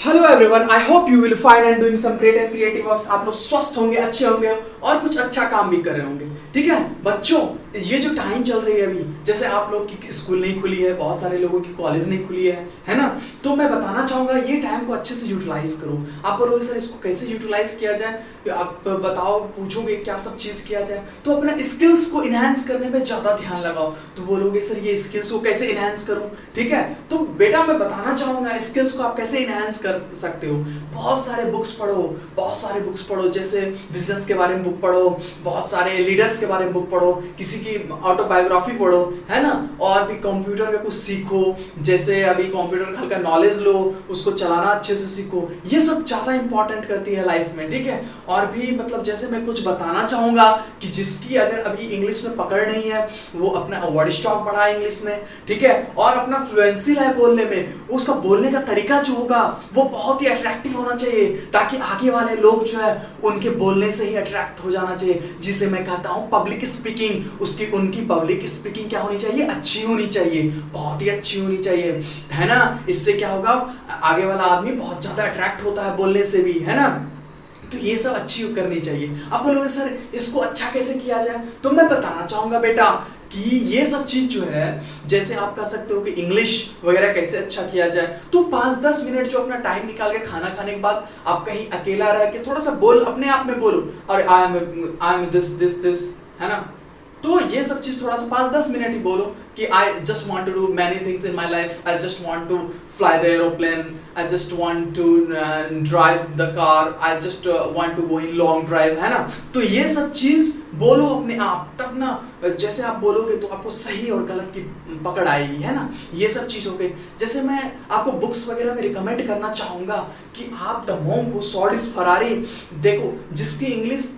Hello everyone, I hope you will find and doing some great and creative works. आप लोग स्वस्थ होंगे, अच्छे होंगे और कुछ अच्छा काम भी कर रहे होंगे। ठीक है बच्चों, ये जो टाइम चल रही है अभी, जैसे आप लोग की स्कूल नहीं खुली है, बहुत सारे लोगों की कॉलेज नहीं खुली है ना। तो मैं बताना चाहूंगा ये टाइम को अच्छे से यूटिलाइज करो। आप बोलोगे सर इसको कैसे यूटिलाइज किया जाए, आप बताओ, पूछोगे क्या सब चीज किया जाए, तो अपना स्किल्स को इनहेंस करने में ज्यादा ध्यान लगाओ। तो बोलोगे सर ये स्किल्स को कैसे इनहेंस करूं, ठीक है। तो बेटा मैं बताना चाहूंगा स्किल्स को आप कैसे इनहेंस कर सकते हो। बहुत सारे बुक्स पढ़ो, बहुत सारे बुक्स पढ़ो, जैसे बिजनेस के बारे में बुक पढ़ो, बहुत सारे लीडर्स के बारे में बुक पढ़ो, किसी की ऑटोबायोग्राफी पढ़ो, है ना। और भी कंप्यूटर का कुछ सीखो, जैसे अभी कंप्यूटर का हल्का नॉलेज लो, उसको चलाना अच्छे से सीखो। ये सब ज्यादा इंपॉर्टेंट करती है लाइफ में, ठीक है। और भी मतलब जैसे मैं कुछ बताना चाहूंगा कि जिसकी अगर अभी इंग्लिश में पकड़ नहीं है वो अपना वर्ड स्टॉक बढ़ाए इंग्लिश में, ठीक है। और अपना फ्लुएंसी लाए बोलने में, उसका बोलने का तरीका जो होगा वो बहुत ही अट्रैक्टिव होना चाहिए, ताकि आगे वाले लोग जो है उनके बोलने से ही अट्रैक्ट हो जाना चाहिए, जिसे मैं कहता हूं पब्लिक स्पीकिंग। उसकी उनकी पब्लिक स्पीकिंग क्या होनी चाहिए, अच्छी होनी चाहिए, बहुत ही अच्छी होनी चाहिए, है ना। इससे क्या होगा, आगे वाला आदमी बहुत ज्यादा अट्रैक्ट होता है बोलने से भी, है ना। तो ये सब अच्छी करनी चाहिए। अब बोलोगे सर इसको अच्छा कैसे किया जाए, तो मैं बताना चाहूंगा बेटा कि ये सब चीज जो है, जैसे आप कह सकते हो कि इंग्लिश वगैरह कैसे अच्छा किया जाए, तो 5-10 मिनट जो अपना टाइम निकाल के खाना खाने के बाद आप कहीं अकेला रह के थोड़ा सा बोल, अपने आप में बोलो, और I am this this this, है ना। तो ये सब चीज थोड़ा सा 5-10 मिनट ही बोलो कि I just want to do many things in my life, I just want to fly the aeroplane, I just want to drive the car, I just want to go in long drive, है ना। तो ये सब चीज बोलो अपने आप, तब ना जैसे आप बोलोगे तो आपको सही और गलत की पकड़ आएगी, है ना। ये सब चीज हो गई। जैसे मैं आपको बुक्स वगैरह में रिकमेंड करना चाहूंगा कि आप the monk who sold his Ferrari, देखो जिसकी इंग्लिश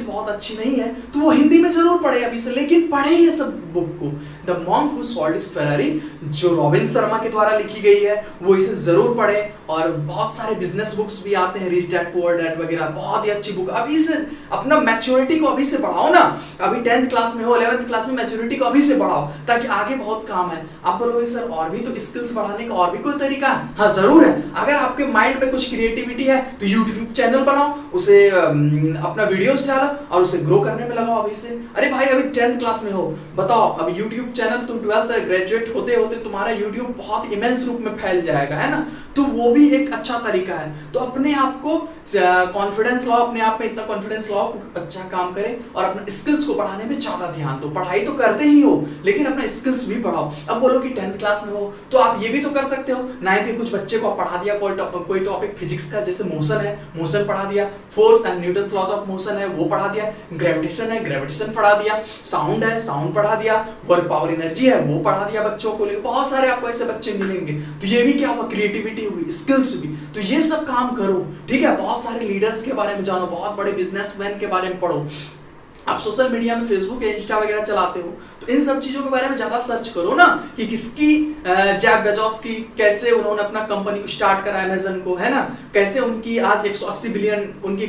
बहुत अच्छी नहीं है तो वो हिंदी में जरूर पढ़े अभी से, लेकिन पढ़े ये सब बुक को। The monk who sold his Ferrari जो रॉबिन शर्मा के द्वारा लिखी गई है, वो इसे जरूर पढ़े। और बहुत सारे बिजनेस बुक्स भी आते हैं, रिच डैड पुअर डैड वगैरह, बहुत ही अच्छी बुक। अभी से अपना मैच्योरिटी को अभी से बढ़ाओ ना, अभी 10th क्लास में हो, 11th क्लास में, मैच्योरिटी को अभी से बढ़ाओ, ताकि आगे बहुत काम है। आप बोलोगे सर और भी तो स्किल्स बढ़ाने का और भी कोई तरीका है? हाँ जरूर है। अगर आपके माइंड में कुछ क्रिएटिविटी है तो यूट्यूब चैनल बनाओ, उसे अपना वीडियोस डालो और उसे ग्रो करने में लगाओ अभी से। अरे भाई अभी 10th क्लास में हो, बताओ अब यूट्यूब चैनल, तुम 12th ग्रेजुएट होते होते तुम्हारा यूट्यूब बहुत इमेंस रूप में फैल जाएगा, है ना। तो वो भी एक अच्छा तरीका है। तो अपने आप को कॉन्फिडेंस लाओ, अपने आप में इतना कॉन्फिडेंस लाओ, अच्छा काम करें और अपने स्किल्स को बढ़ाने में ज्यादा ध्यान दो। पढ़ाई तो करते ही हो लेकिन अपना स्किल्स भी बढ़ाओ। अब बोलो कि 10th क्लास में हो तो आप ये भी तो कर सकते हो, 9th के कुछ बच्चे को पढ़ा दिया कोई टॉपिक फिजिक्स का, जैसे मोशन है, मोशन पढ़ा दिया, force and Newton's laws of motion है वो पढ़ा दिया, ग्रेविटेशन है ग्रेविटेशन पढ़ा दिया, साउंड है साउंड पढ़ा दिया, वर्क पावर एनर्जी है वो पढ़ा दिया बच्चों को। बहुत सारे आपको ऐसे बच्चे मिलेंगे। तो ये भी क्या हुआ, क्रिएटिविटी हुई, स्किल्स हुई। तो ये सब काम करो, ठीक है। बहुत सारे लीडर्स के बारे में जानो, बहुत बड़े बिजनेसमैन के बारे में पढ़ो। आप सोशल मीडिया में फेसबुक या इंस्टा वगैरह चलाते हो तो इन सब चीजों के बारे में ज्यादा सर्च करो ना, कि किसकी जेफ बेजोस की कैसे उन्होंने अपना कंपनी को स्टार्ट करा, अमेज़न को, है ना। कैसे उनकी आज 180 बिलियन उनकी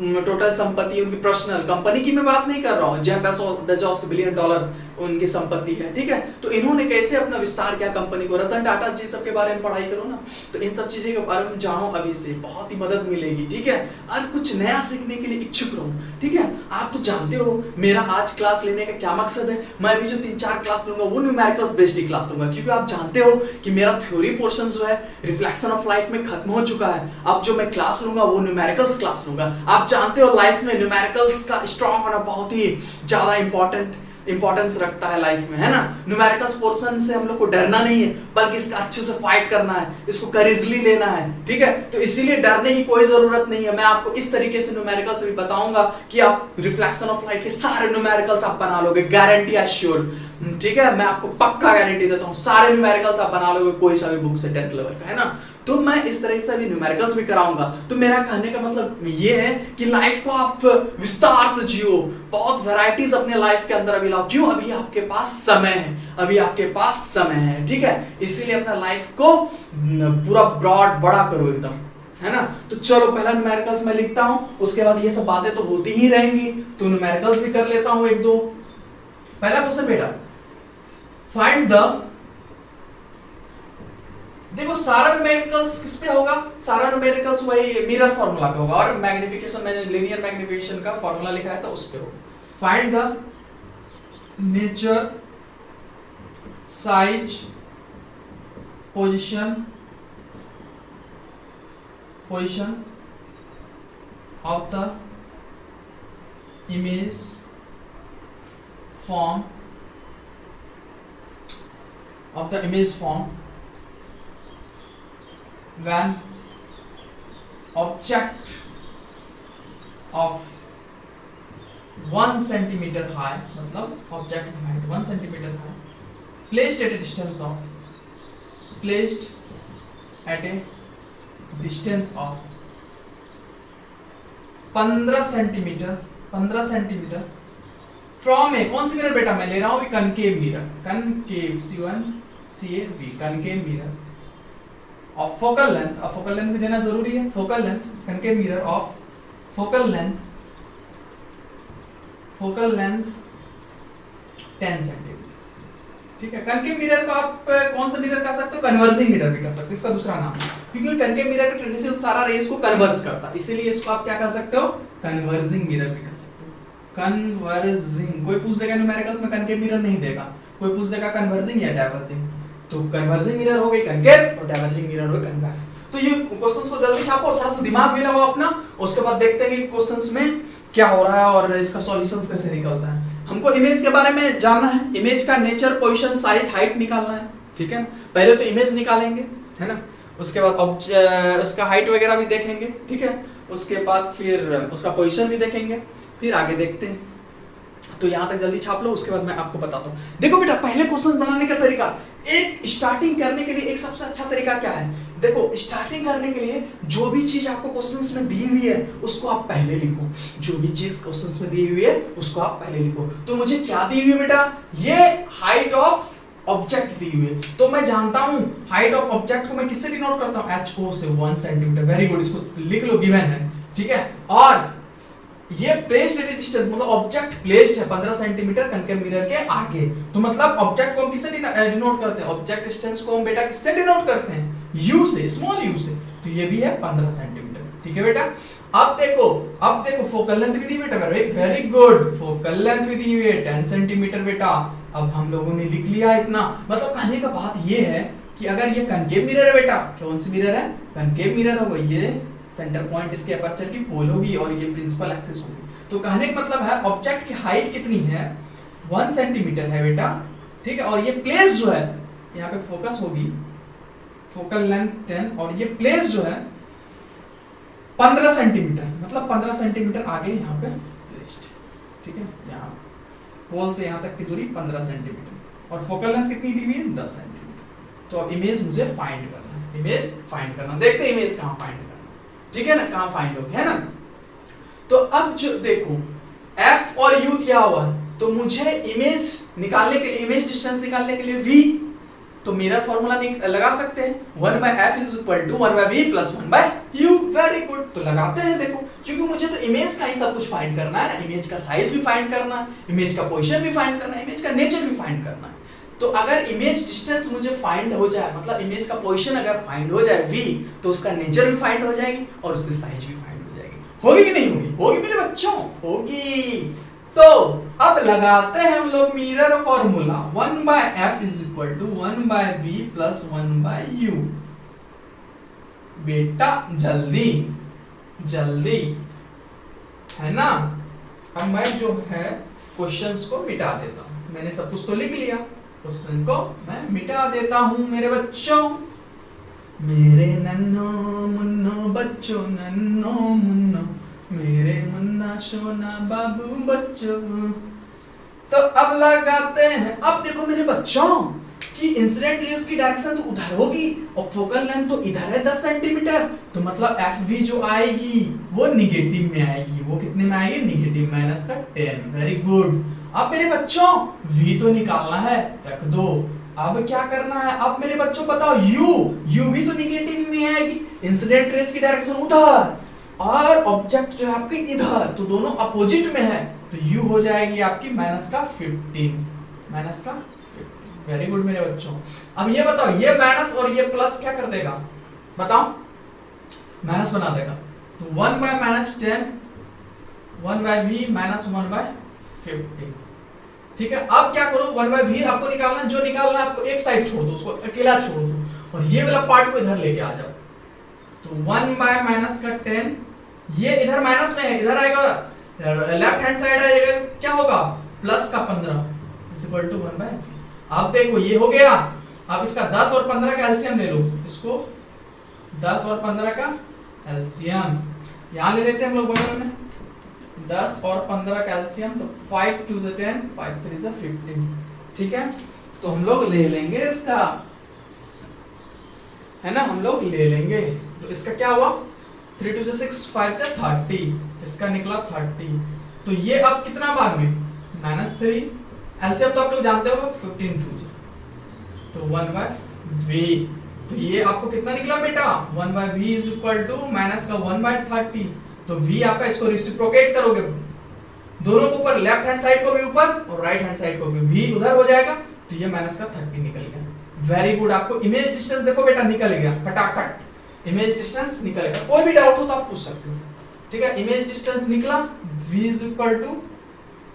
टोटल संपत्ति, उनकी पर्सनल कंपनी की मैं बात नहीं कर रहा हूँ, जेफ बेजोस के $1 बिलियन उनकी संपत्ति है, ठीक है। तो इन्होंने कैसे अपना विस्तार किया कंपनी को, रतन टाटा जी सब के बारे में पढ़ाई करो ना। तो इन सब चीजों के बारे में जानो अभी से, बहुत ही मदद मिलेगी, ठीक है। और कुछ नया सीखने के लिए इच्छुक रहो, ठीक है। आप तो जानते हो मेरा आज क्लास लेने का क्या मकसद है। मैं अभी जो 3-4 क्लास लूंगा वो न्यूमेरिकल्स बेस्ड ही क्लास लूंगा, क्योंकि आप जानते हो कि मेरा थ्योरी पोर्शन जो है रिफ्लेक्शन ऑफ लाइट में खत्म हो चुका है। अब जो मैं क्लास लूंगा वो न्यूमेरिकल्स क्लास लूंगा। आप जानते हो लाइफ में न्यूमेरिकल्स का स्ट्रॉन्ग होना बहुत ही ज्यादा इंपॉर्टेंस रखता है लाइफ में, है ना। न्यूमेरिकल्स पोर्शन से हम लोग को डरना नहीं है, बल्कि इसका अच्छे से फाइट करना है, इसको करेजली लेना है, ठीक है। तो इसीलिए डरने की कोई जरूरत नहीं है। मैं आपको इस तरीके से न्यूमेरिकल्स भी बताऊंगा कि आप रिफ्लेक्शन ऑफ लाइट के सारे न्यूमेरिकल्स आप बना लोगे, गारंटी एश्योर्ड, ठीक है। मैं आपको पक्का गारंटी देता हूं, सारे न्यूमेरिकल्स आप बना लोगे कोई सा भी बुक से 10th लेवल का, है ना। तो मैं इस तरह से भी न्यूमेरिकल्स भी कराऊंगा। तो मेरा कहने का मतलब ये है कि लाइफ को आप विस्तार से जियो, बहुत वैरायटीज अपने लाइफ के अंदर अभी लाओ। क्यों? अभी आपके पास समय है, अभी आपके पास समय है, ठीक है। इसीलिए अपना लाइफ को पूरा ब्रॉड बड़ा करो एकदम, है ना। तो चलो पहला न्यूमेरिकल्स मैं लिखता हूं, उसके बाद ये सब बातें तो होती ही रहेंगी, तो न्यूमेरिकल्स भी कर लेता हूं 1-2। पहला क्वेश्चन बेटा, फाइंड द देखो सारा न्यूमेरिकल्स किस पे होगा, सारा न्यूमेरिकल्स वही मिरर फार्मूला पे होगा, और मैग्निफिकेशन मैंने लिनियर मैग्निफिकेशन का फार्मूला लिखा है तो उस पे होगा। Find the nature, size, position of the image form when object of 1 centimeter high, मतलब object की height 1 centimeter high, placed at a distance of 15 centimetre from A, कौन सी मिरर बेटा मैं ले रहा हूं, concave mirror, concave C1CAV concave mirror of focal length, अब फोकल लेंथ भी देना जरूरी है, focal length, concave mirror of focal length 10 centimetre. ठीक है, कनकेव मिरर को आप कौन सा मिरर कह सकते हो, कन्वर्जिंग मिरर भी कह सकते हो, इसका दूसरा नाम है, क्योंकि कनकेव मिरर का टेंडेंसी सारा रेस को कन्वर्ज करता है, इसीलिए इसको आप क्या कह सकते हो, कन्वर्जिंग मिरर भी कह सकते हो। कन्वर्जिंग, कोई पूछ देगा न्यूमेरिकल्स में कनकेव मिरर नहीं देगा, कोई पूछ देगा कन्वर्जिंग या डाइवर्जिंग, तो कन्वर्जिंग मिरर हो गई कनकेव और डाइवर्जिंग मिरर हो गई कन्वेक्स। तो ये क्वेश्चंस को जल्दी छापो और थोड़ा सा दिमाग भी लगाओ अपना, उसके बाद देखते हैं कि क्वेश्चंस में क्या हो रहा है और इसका सॉल्यूशंस कैसे निकलता है। हमको इमेज के बारे में जानना है, इमेज का नेचर, पोजीशन, साइज, हाइट निकालना है, ठीक है। पहले तो इमेज निकालेंगे, है ना, उसके बाद उसका हाइट वगैरह भी देखेंगे, ठीक है, उसके बाद फिर उसका पोजीशन भी देखेंगे, फिर आगे देखते हैं। तो यहाँ तक जल्दी छाप लो, उसके बाद मैं आपको बताता हूँ। देखो बेटा, पहले क्वेश्चन बनाने का तरीका, एक स्टार्टिंग करने के लिए एक सबसे अच्छा तरीका क्या है, देखो स्टार्टिंग करने के लिए जो भी चीज आपको क्वेश्चंस में दी हुई है उसको आप पहले लिखो, जो भी चीज क्वेश्चंस में दी हुई है उसको आप पहले लिखो। तो मुझे क्या दी हुई है बेटा, ये हाइट ऑफ ऑब्जेक्ट दी हुई है, तो मैं जानता हूं हाइट ऑफ ऑब्जेक्ट को मैं किससे डिनोट करता हूं, HO से, 1 सेंटीमीटर। वेरी गुड, इसको लिख लो, गिवन है, ठीक है। और ये प्लेस्ड एट डिस्टेंस, मतलब ऑब्जेक्ट प्लेस्ड है 15 सेंटीमीटर कनकेव मिरर के आगे, तो मतलब ऑब्जेक्ट को हम किससे डिनोट करते हैं, ऑब्जेक्ट डिस्टेंस को हम बेटा किससे डिनोट करते हैं, u से, स्मॉल u से, तो ये भी है 15 सेंटीमीटर, ठीक है बेटा। अब देखो फोकल लेंथ भी दी बेटा, वेरी गुड, फोकल लेंथ भी दी हुई है 10 सेंटीमीटर बेटा। अब हम लोगों ने लिख लिया इतना, मतलब कहने का बात ये है कि अगर ये कनकेव मिरर है बेटा, कौन सी मिरर है, कनकेव मिरर होगा, ये सेंटर पॉइंट इसके अपर्चर की पोल होगी और ये प्रिंसिपल एक्सिस होगी, तो कहने का मतलब है ऑब्जेक्ट की हाइट कितनी है, 1 सेंटीमीटर है बेटा, ठीक है। और ये प्लेस जो है, यहाँ पे फोकस होगी, फोकल लेंथ 10, और ये प्लेस जो है 15 सेंटीमीटर, मतलब 15 सेंटीमीटर आगे यहाँ पे प्लेस्ड, ठीक है, यहाँ पोल से यहाँ तक की दूरी 15 सेंटीमीटर, और फोकल लेंथ कितनी दी हुई है, 10 सेंटीमीटर। तो अब इमेज मुझे फाइंड करना है, इमेज फाइंड करना, देखते हैं इमेज कहाँ फाइंड करना, ठीक है ना, कहाँ फाइंड होगी, है ना। तो अब जो देखो F और U दिया हुआ, तो मुझे इमेज निकालने के लिए, इमेज डिस्टेंस निकालने के लिए V, तो मिरर फॉर्मूला लगा सकते हैं, 1/f = 1/v + 1/u। Very good, तो लगाते हैं। देखो, क्योंकि मुझे तो इमेज का ही सब कुछ फाइंड करना है ना, इमेज का साइज भी फाइंड करना है, इमेज का पोजीशन भी फाइंड करना है, इमेज का नेचर भी फाइंड करना है। तो अगर इमेज डिस्टेंस मुझे फाइंड हो जाए, मतलब इमेज का पोजीशन अगर फाइंड हो जाए v, तो उसका नेचर भी फाइंड हो जाएगी और उसकी साइज भी फाइंड हो जाएगी। होगी कि नहीं होगी, होगी मेरे बच्चों, होगी। तो अब लगाते हैं हम लोग mirror formula, 1/f = 1/v + 1/u। बेटा जल्दी जल्दी, है ना। अब मैं जो है क्वेश्चंस को मिटा देता हूं, मैंने सब कुछ तो लिख लिया, क्वेश्चन को मैं मिटा देता हूं मेरे बच्चों, मेरे नन्नो मुन्नो बच्चों, नन्नो मुन्नो मेरे मुन्ना सोना बाबू बच्चों। तो अब लगाते हैं, अब देखो मेरे बच्चों कि इंसिडेंट रेस की डायरेक्शन तो उधर होगी और फोकल लेंथ तो इधर है 10 सेंटीमीटर, तो मतलब FV जो आएगी वो निगेटिव में आएगी, वो कितने में आएगी, निगेटिव, -10। Very good. अब मेरे बच्चों V तो निकालना है, रख दो। अब क्या करना है, अब मेरे बच्चों बताओ U भी तो निगेटिव में आएगी, इंसिडेंट रेस की डायरेक्शन उधर और ऑब्जेक्ट जो है आपके इधर, तो दोनों अपोजिट में है, तो U हो जाएगी आपकी -15, वेरी गुड मेरे बच्चों। अब ये बताओ, ये माइनस और ये प्लस क्या कर देगा, बताओ, माइनस बना देगा। तो 1 by minus 10, 1 by v minus 1 by 50। ठीक है, अब क्या करो, 1 बाय v आपको निकालना है, जो निकालना है आपको एक साइड छोड़ दो, उसको अकेला छोड़ दो और ये वाला पार्ट को इधर लेके आ जाओ। तो 1 बाय माइनस का 10, ये इधर माइनस में है, इधर आएगा लेफ्ट हैंड साइड आएगा, क्या होगा, प्लस का 15 is equal to 1 by v। अब देखो ये हो गया। अब इसका 10 और 15 का एलसीएम ले लो, इसको 10 और 15 का एलसीएम यहां ले लेते हैं हम लोग बगल में, 10 और 15 का एलसीएम, तो 5 2 से 10, 5 3 से 15। ठीक है, तो हम लोग ले लेंगे इसका, है ना, हम लोग ले लेंगे। तो इसका क्या हुआ, 3 2 से 6, 5 से 30, इसका निकला 30। तो ये अब कितना भाग में, -3, एलसीएम तो आप लोग जानते हो 15 2, तो 1 बाय v। तो ये आपको कितना निकला बेटा, 1 by v is equal to minus का 1 बाय 30। तो v आपका, इसको रेसिप्रोकेट करोगे दोनों को ऊपर, लेफ्ट हैंड साइड को भी ऊपर और राइट हैंड साइड को भी, v उधर हो जाएगा, तो ये माइनस का 30 निकल गया। वेरी गुड, आपको इमेज डिस्टेंस देखो बेटा निकल गया फटाफट, इमेज डिस्टेंस निकलेगा। कोई भी डाउट हो तो आप पूछ सकते हो। ठीक है, इमेज डिस्टेंस निकला, v is equal to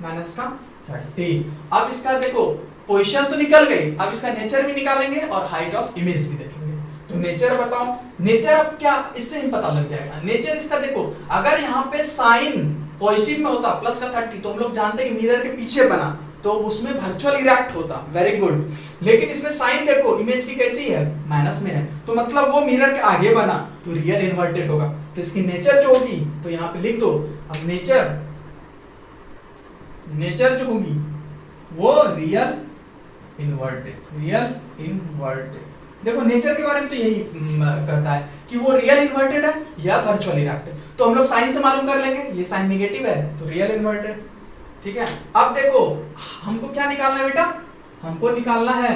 minus का 30। अब इसका देखो पोजीशन तो निकल गई, अब इसका नेचर भी निकालेंगे और हाइट ऑफ इमेज भी देखेंगे। तो नेचर बताओ, नेचर अब क्या, इससे ही पता लग जाएगा। नेचर इसका देखो, अगर यहाँ पे साइन पॉजिटिव में होता प्लस का 30, तो हम लोग जानते हैं कि मिरर के पीछे बना तो उसमें वर्चुअल इरेक्ट होता, वेरी गुड। लेकिन इसमें साइन देखो इमेज की कैसी है, माइनस में है, तो मतलब वो मिरर के आगे बना तो रियल इन्वर्टेड होगा। तो इसकी नेचर जो होगी, तो यहाँ पे लिख दो। अब नेचर जो होगी वो रियल इन्वर्टेड। देखो नेचर के बारे में तो यही कहता है कि वो रियल इन्वर्टेड है या वर्चुअल इरेक्टेड। तो हम लोग साइन से मालूम कर लेंगे, ये साइन नेगेटिव है तो रियल इन्वर्टेड। ठीक है, अब देखो हमको क्या निकालना है बेटा, हमको निकालना है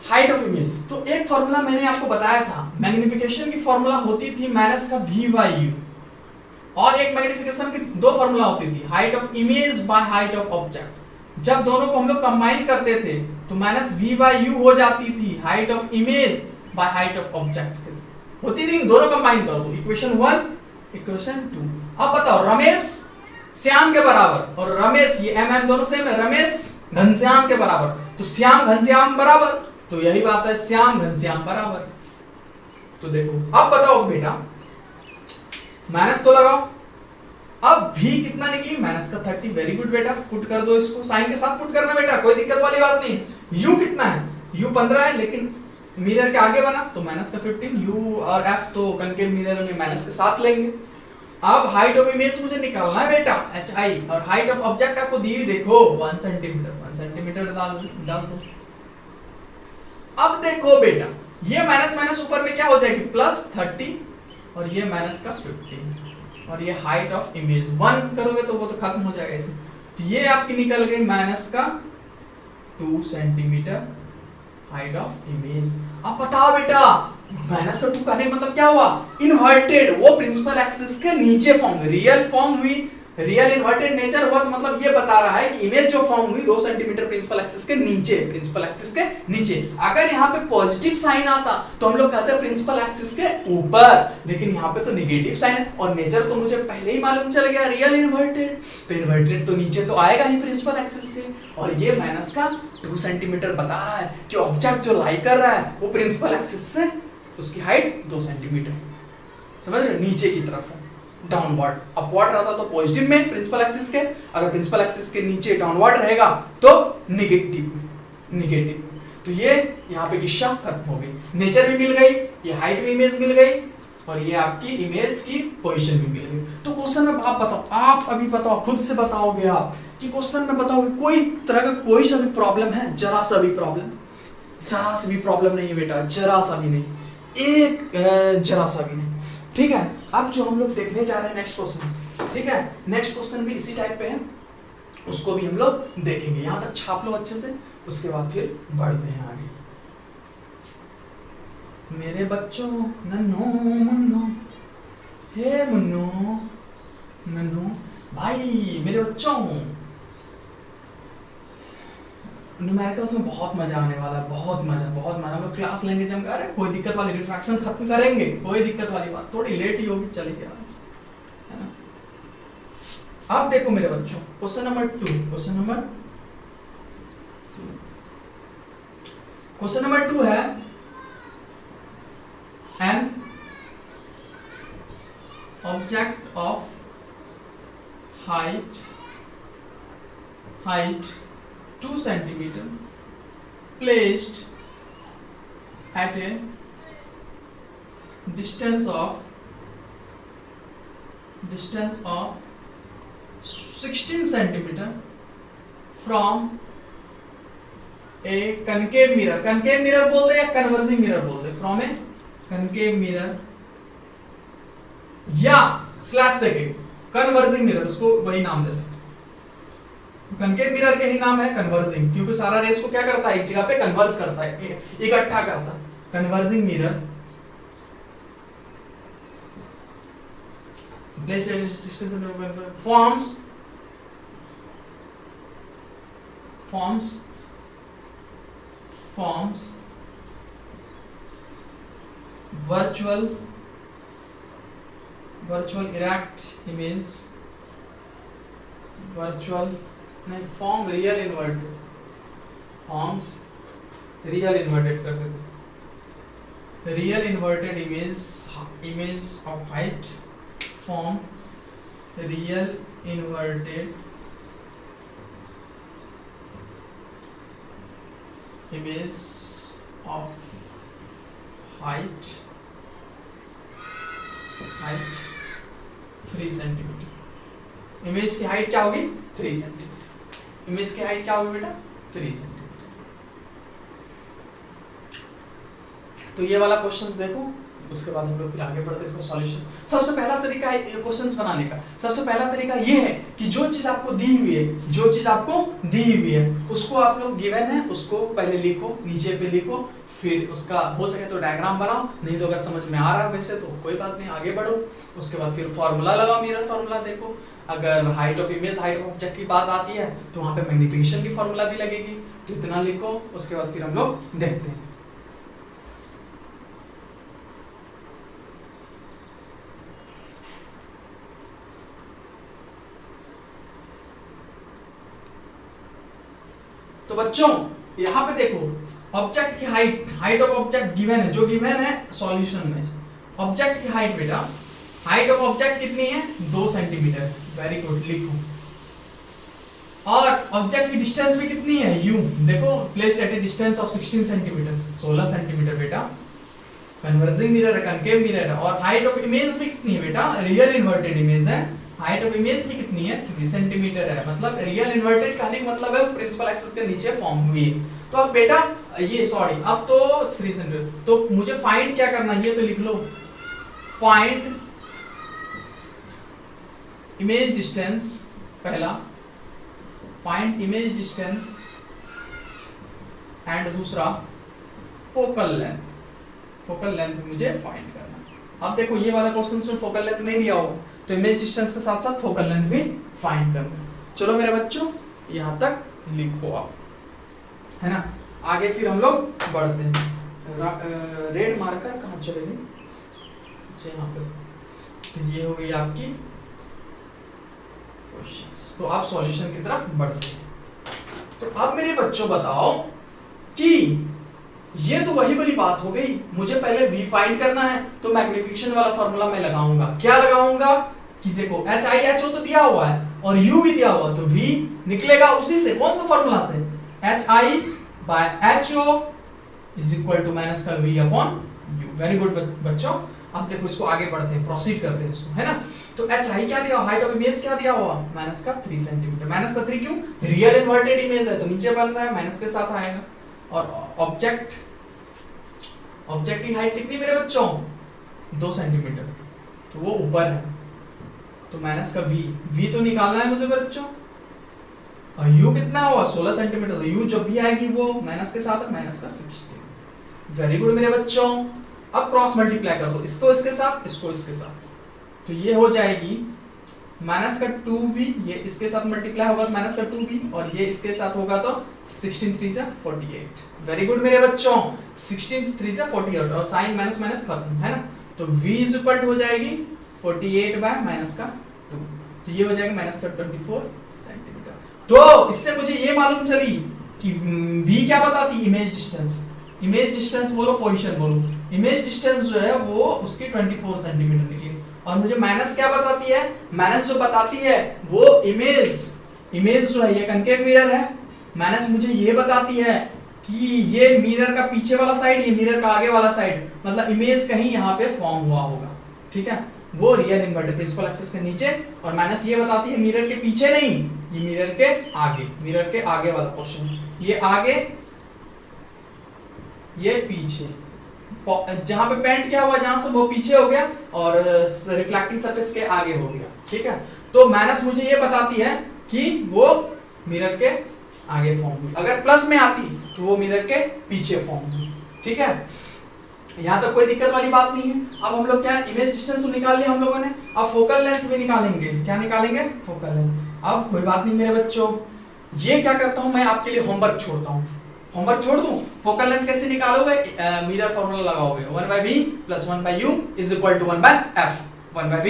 हाइट ऑफ इमेज। तो एक फॉर्मूला मैंने आपको बताया था, मैग्निफिकेशन की फॉर्मूला होती थी माइनस का v बाई u, और एक मैग्निफिकेशन की दो फॉर्मूला होती थी, height of image by height of object. जब दोनों को हम लोग कंबाइन करते थे तो माइनस v बाई u हो जाती थी height of image by height of object होती थी। दोनों कंबाइन कर दो, इक्वेशन 1 इक्वेशन 2। अब बताओ रमेश श्याम के बराबर, और रमेश ये एम दोनों सेम है, रमेश घनश्याम के बराबर, तो श्याम घनश्याम बराबर, तो यही बात है श्याम घनश्याम बराबर। तो देखो अब बताओ बेटा, माइनस तो लगाओ, अब v कितना निकली, माइनस का 30। वेरी गुड बेटा, पुट कर दो इसको, साइन के साथ पुट करना बेटा, कोई दिक्कत वाली बात नहीं। u कितना है, u 15 है, लेकिन मिरर के आगे बना तो माइनस का 15। u और f तो कनकेव मिरर में माइनस के साथ लेंगे। अब हाइट ऑफ इमेज मुझे निकालना है बेटा, hi, और हाइट ऑफ ऑब्जेक्ट आपको दी हुई देखो 1 सेंटीमीटर डाल दो। अब देखो बेटा, ये माइनस माइनस ऊपर में क्या हो जाएगी, प्लस 30 और ये माइनस का 15, और ये हाइट ऑफ इमेज 1 करोगे तो वो तो खत्म हो जाएगा इसे। तो ये आपकी निकल गई माइनस का 2 सेंटीमीटर हाइट ऑफ इमेज। अब बताओ बेटा, माइनस का 2 का नहीं मतलब क्या हुआ, इन्वर्टेड, वो प्रिंसिपल एक्सिस के नीचे फॉर्म, रियल फॉर्म हुई, रियल इन्वर्टेड नेचर हुआ। तो मतलब ये बता रहा है कि इमेज जो फॉर्म हुई 2 सेंटीमीटर प्रिंसिपल एक्सिस के नीचे, प्रिंसिपल एक्सिस के नीचे। अगर यहाँ पे पॉजिटिव साइन आता तो हम लोग कहते हैं प्रिंसिपल एक्सिस के ऊपर, लेकिन यहाँ पे तो नेगेटिव साइन है, और नेचर तो मुझे पहले ही मालूम चल गया रियल इन्वर्टेड, तो इन्वर्टेड तो नीचे तो आएगा ही प्रिंसिपल एक्सिस के। और ये माइनस का 2 सेंटीमीटर बता रहा है कि ऑब्जेक्ट जो लाई कर रहा है वो प्रिंसिपल एक्सिस से उसकी हाइट 2 सेंटीमीटर, समझ रहे, नीचे की तरफ है, डाउनवर्ड। अपवर्ड रहता तो पॉजिटिव में प्रिंसिपल एक्सिस के, अगर प्रिंसिपल एक्सिस के नीचे डाउनवर्ड रहेगा तो नेगेटिव। तो ये यहाँ पे किस्सा खत्म हो गई, नेचर भी मिल गई, ये हाइट भी इमेज मिल गई, और ये आपकी इमेज की पोजीशन भी मिल गई। तो क्वेश्चन में आप बताओ, आप अभी बताओ, खुद से बताओगे आप कि क्वेश्चन में बताओगे कोई तरह का कोई सा भी प्रॉब्लम है, जरा सा भी प्रॉब्लम, जरा सा भी प्रॉब्लम नहीं है बेटा, जरा सा भी नहीं, एक जरा सा भी नहीं। ठीक है, अब जो हम लोग देखने जा रहे हैं नेक्स्ट क्वेश्चन, ठीक है, नेक्स्ट क्वेश्चन भी इसी टाइप पे है, उसको भी हम लोग देखेंगे। यहां तक छाप लो अच्छे से, उसके बाद फिर बढ़ते हैं आगे। मेरे बच्चों, नन्नो मुन्नो, हे मुन्नो नन्नो भाई, मेरे बच्चों न्यूमेरिकल्स में बहुत मजा आने वाला है, बहुत मजा। हम लोग क्लास लेंगे जब अरे कोई दिक्कत वाली रिफ्रैक्शन खत्म करेंगे, कोई दिक्कत वाली बात, थोड़ी लेट ही होगी चलेगी यार, है ना। अब देखो मेरे बच्चों, क्वेश्चन नंबर 2 है an object of height 2 centimeter placed at a distance of 16 centimeter from a concave mirror बोल दे या converging mirror बोल दे, from a concave mirror या स्लैश देके कन्वर्जिंग मिरर, उसको वही नाम दे सकते। कनकेव मिरर के ही नाम है कन्वर्जिंग, क्योंकि सारा रेस को क्या करता है, एक जगह पे कन्वर्ज करता है, इकट्ठा करता है। Converging mirror forms virtual erect image, form real inverted, forms real inverted कर देते, real inverted image of height, form real inverted image of height 3 centimetre. Image की हाइट क्या होगी 3 सेंटीमीटर। इमेज की हाइट क्या होगी बेटा 3 सेंटीमीटर। तो ये वाला क्वेश्चंस देखो, उसके बाद हम लोग फिर आगे बढ़ते हैं इसका सॉल्यूशन। सबसे पहला तरीका है क्वेश्चंस बनाने का, सबसे पहला तरीका ये है कि जो चीज आपको दी हुई है, उसको आप लोग गिवन है उसको पहले लिखो, नीचे पे लिखो, फिर उसका हो सके तो डायग्राम बनाओ, नहीं तो अगर समझ में आ रहा है वैसे तो कोई बात नहीं, आगे बढ़ो। उसके बाद फिर फॉर्मूला लगाओ, मिरर फॉर्मूला देखो। अगर height of image, height of object की बात आती है तो वहां पे मैग्निफिकेशन की फॉर्मूला भी लगेगी, तो इतना लिखो। उसके बाद फिर हम लोग देखते हैं। तो बच्चों यहाँ पे देखो, ऑब्जेक्ट की हाइट ऑफ ऑब्जेक्ट गिवन है, जो गिवन है सॉल्यूशन में। ऑब्जेक्ट की हाइट बेटा, हाइट ऑफ ऑब्जेक्ट कितनी है 2 सेंटीमीटर, वेरी गुड, लिखो। और ऑब्जेक्ट की डिस्टेंस भी कितनी है u, देखो placed at A distance of 16 centimetre, 16 centimetre बेटा। कन्वर्जिंग मिरर है, कनकेव मिरर है। और हाइट ऑफ इमेज भी कितनी है बेटा, रियल इन्वर्टेड इमेज है, हाइट ऑफ इमेज भी कितनी है 3 सेंटीमीटर है। मतलब रियल इन्वर्टेड कहने का मतलब है प्रिंसिपल एक्सिस के नीचे फॉर्म हुई। तो अब बेटा ये सॉरी, अब तो 3 सेंटीमीटर, तो मुझे फाइंड क्या करना है, ये तो लिख लो, फाइंड इमेज डिस्टेंस, पहला फाइंड इमेज डिस्टेंस एंड दूसरा फोकल लेंथ। फोकल लेंथ मुझे फाइंड करना। अब देखो ये वाला क्वेश्चंस में फोकल लेंथ नहीं दिया हो, तो इमेज डिस्टेंस के साथ साथ फोकल लेंथ भी फाइंड करना। चलो मेरे बच्चों यहाँ तक लिखो आप, है ना। आगे फिर हम लोग बढ़ते हैं। रेड मार्कर कहाँ चले गए, यहाँ पे। तो ये हो गई आपकी क्वेश्चंस। तो आप सॉल्यूशन की तरफ बढ़ते हैं। तो अब मेरे बच्चों बताओ कि ये तो वही वाली बात हो गई, मुझे पहले v फाइंड करना है, तो मैग्निफिकेशन वाला फॉर्मूला मैं लगाऊंगा। क्या लगाऊंगा कि देखो HIHO तो दिया हुआ है और u भी दिया हुआ है, तो v निकलेगा उसी से, कौन सा फॉर्मूला से, HI/HO is equal to minus का v upon u। Very good बच्चों। अब देखो इसको आगे बढ़ते हैं, प्रोसीड करते हैं इसको, है ना। तो HI क्या दिया, हाइट ऑफ इमेज क्या दिया हुआ, माइनस का 3 सेंटीमीटर। माइनस का 3 क्यों, रियल इन्वर्टेड इमेज है तो नीचे बन रहा है, माइनस के साथ आएगा। और ऑब्जेक्ट की हाइट कितनी मेरे बच्चों 2 सेंटीमीटर, तो वो ऊपर है, तो माइनस का v तो निकालना है मुझे बच्चों। और u कितना हुआ 16 सेंटीमीटर, तो u जब भी आएगी वो माइनस के साथ है, माइनस का 16। वेरी गुड मेरे बच्चों। अब क्रॉस मल्टीप्लाई कर दो, इसको इसके साथ, इसको इसके साथ, तो ये हो जाएगी माइनस का 2v, ये इसके साथ मल्टीप्लाई होगा तो माइनस का 2v, और ये इसके साथ होगा तो 16 3 जा 48। वेरी गुड मेरे बच्चों, 16 3 जा 48, और साइन माइनस माइनस खत्म है ना, तो v इज इक्वल टू हो जाएगी 48 बाय माइनस का 2, तो ये हो जाएगा माइनस का 24 सेंटीमीटर। तो इससे मुझे ये मालूम चली कि v क्या बताती है, इमेज डिस्टेंस। इमेज डिस्टेंस बोलो, पोजीशन बोलो, इमेज डिस्टेंस जो है वो उसकी 24 सेंटीमीटर निकली। और मुझे माइनस क्या बताती है, माइनस जो बताती है वो इमेज जो है ये कनकेव मिरर है। माइनस मुझे ये बताती है कि ये मिरर का पीछे वाला साइड, ये मिरर का आगे वाला साइड, मतलब इमेज कहीं यहाँ पे फॉर्म हुआ होगा, ठीक है, वो रियल इन्वर्टेड प्रिंसिपल एक्सिस के नीचे। और माइनस ये बताती है मिरर के पीछे नहीं, ये मिरर के आगे, मिरर के आगे वाला पोर्शन, ये आगे ये पीछे, जहां पे पेंट किया हुआ जहां से वो पीछे हो गया और रिफ्लेक्टिंग सरफेस के आगे हो गया, ठीक है। तो माइनस मुझे ये बताती है कि वो मिरर के आगे फॉर्म हुई, अगर प्लस में आती तो वो मिरर के पीछे फॉर्म हुई, ठीक है। यहाँ तक कोई दिक्कत वाली बात नहीं है। अब हम लोग क्या, इमेज डिस्टेंस तो निकाल लिया हम लोगों ने, अब फोकल लेंथ भी निकालेंगे। क्या निकालेंगे, फोकल लेंथ। अब कोई बात नहीं मेरे बच्चों, ये क्या करता हूं मैं आपके लिए होमवर्क छोड़ता हूं, होमवर्क छोड़ दूं। फोकल लेंथ कैसे निकालोगे, मिरर फॉर्मूला लगाओगे, 1/v + 1/u = 1/f, 1/v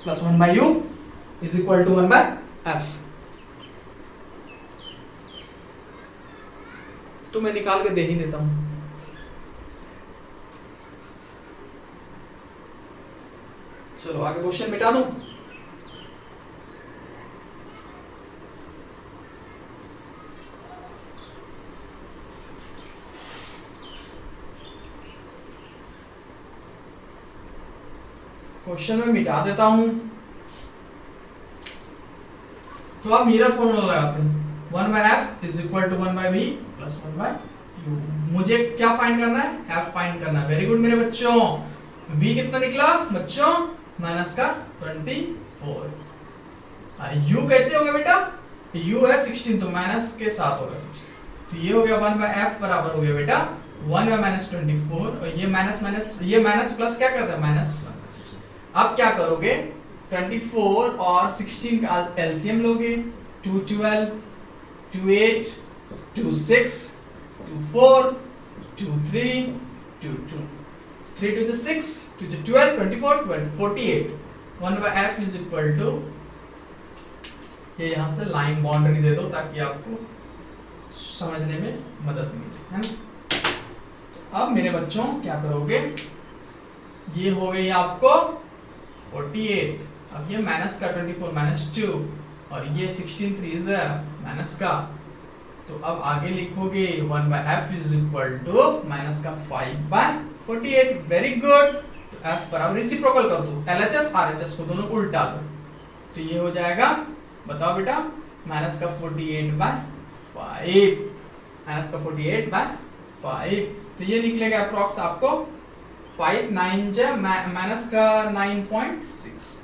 + 1/u = 1/f। तो मैं निकाल के दे ही देता हूं। चलो आगे क्वेश्चन मिटा दूं। क्वेश्चन में मिटा देता हूं। तो आप मिरर फॉर्मूला लगाते हैं, 1/f = 1/v + 1/u। मुझे क्या फाइंड करना है, f फाइंड करना है। वेरी गुड मेरे बच्चों, v कितना निकला बच्चों, -24। u कैसे होगा बेटा, u है 16, तो माइनस के साथ होगा 16, तो ये हो गया 1/f बराबर हो गया बेटा 1/-24, और ये माइनस माइनस, ये माइनस प्लस क्या करता है, माइनस। अब क्या करोगे, 24 और 16 का एलसीएम लोगे, 2 12 2 8 2 6 2 4 2 3 2 2 3 2 6 2 12 24 12 48। 1/f = ये यहां से लाइन बाउंड्री दे दो ताकि आपको समझने में मदद मिले, है ना। अब मेरे बच्चों क्या करोगे, ये हो गई आपको 48, अब ये माइनस का 24 -2, और ये 16 3 माइनस का, तो अब आगे लिखोगे 1/f = माइनस का 5/48। वेरी गुड, तो f बराबर रेसिप्रोकल कर दो, LHS RHS को दोनों को उल्टा दो, तो ये हो जाएगा, बताओ बेटा, माइनस का 48/5, माइनस का 48/5, तो ये निकलेगा अप्रॉक्स आपको 5 9 जा माइनस का 9.6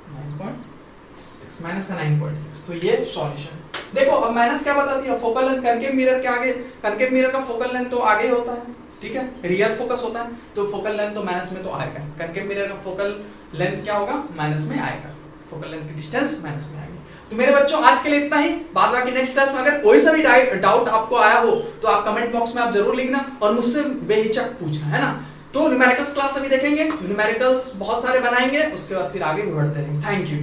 माइनस का 9.6। तो ये सॉल्यूशन देखो। अब माइनस क्या बताती है, फोकल लेंथ कनकेव मिरर के आगे, कनकेव मिरर का फोकल लेंथ तो आगे होता है, ठीक है, रियल फोकस होता है, तो फोकल लेंथ तो माइनस में तो आएगा। कनकेव मिरर का फोकल लेंथ क्या होगा, माइनस में आएगा, फोकल लेंथ की डिस्टेंस माइनस में आएगी। तो मेरे बच्चों आज के लिए इतना ही, बाद बाकी नेक्स्ट क्लास में अगर कोई सा भी डाउट आपको आया हो तो आप कमेंट बॉक्स में आप जरूर लिखना और मुझसे बेहिचक पूछना, है ना। तो न्यूमेरिकल्स क्लास अभी देखेंगे, न्यूमेरिकल्स बहुत सारे बनाएंगे, उसके बाद फिर आगे भी बढ़ते रहेंगे। Thank you.